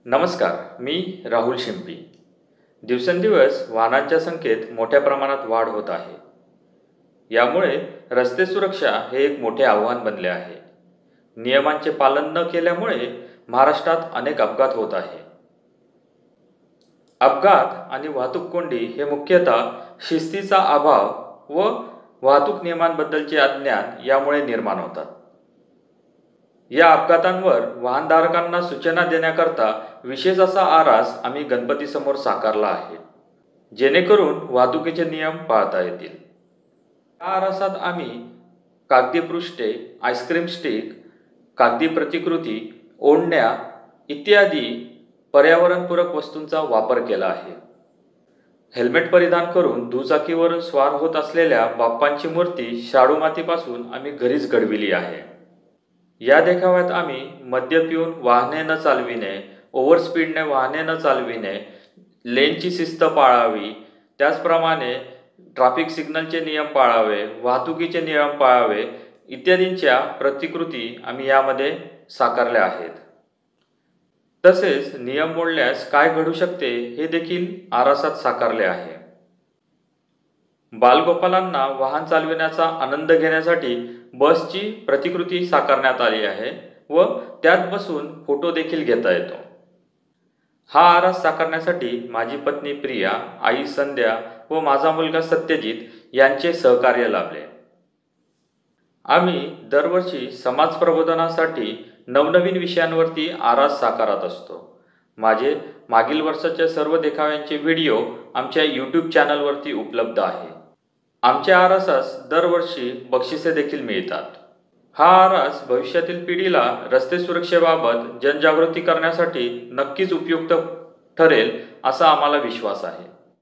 नमस्कार, मी राहुल शिंपी. दिवसेंदिवस वाहनांच्या संख्येत मोठ्या प्रमाणात वाढ होत आहे. यामुळे रस्ते सुरक्षा हे एक मोठे आव्हान बनले आहे. नियमांचे पालन न केल्यामुळे महाराष्ट्रात अनेक अपघात होत आहे. अपघात आणि वाहतूक कोंडी हे मुख्यतः शिस्तीचा अभाव व वाहतूक नियमांबद्दलचे अज्ञान यामुळे निर्माण होतात. या अपघातांवर वाहनधारकांना सूचना देण्याकरता विशेष असा आरास आम्ही गणपतीसमोर साकारला आहे, जेणेकरून वाहतुकीचे नियम पाळता येतील. या आरासात आम्ही कागदी पृष्ठे, आईस्क्रीम स्टिक, कागदी प्रतिकृती, ओढण्या इत्यादी पर्यावरणपूरक वस्तूंचा वापर केला आहे. हेल्मेट परिधान करून दुचाकीवरून स्वार होत असलेल्या बाप्पांची मूर्ती शाडू मातीपासून आम्ही घरीच घडविली आहे. या देखाव्यात आम्ही मद्य पिऊन वाहने न चालविणे, ओव्हरस्पीडने वाहने न चालविणे, लेनची शिस्त पाळावी, त्याचप्रमाणे ट्रॅफिक सिग्नलचे नियम पाळावे, वाहतुकीचे नियम पाळावे इत्यादींच्या प्रतिकृती आम्ही यामध्ये साकारल्या आहेत. तसेच नियम मोडल्यास काय घडू शकते हे देखील आरासात साकारले आहे. बालगोपालांना वाहन चालविण्याचा आनंद घेण्यासाठी बसची प्रतिकृती साकारण्यात आली आहे व त्यात बसून फोटो देखील घेता येतो. हा आरास साकारण्यासाठी माझी पत्नी प्रिया, आई संध्या व माझा मुलगा सत्यजित यांचे सहकार्य लाभले. आम्ही दरवर्षी समाज प्रबोधनासाठी नवनवीन विषयांवरती आरास साकारत असतो. माझे मागील वर्षाच्या सर्व देखाव्यांचे व्हिडिओ आमच्या YouTube चॅनलवरती उपलब्ध आहे. आमच्या आरासास दरवर्षी बक्षिसे देखील मिळतात. हा आरास भविष्यातील पिढीला रस्ते सुरक्षेबाबत जनजागृती करण्यासाठी नक्कीच उपयुक्त ठरेल असा आम्हाला विश्वास आहे.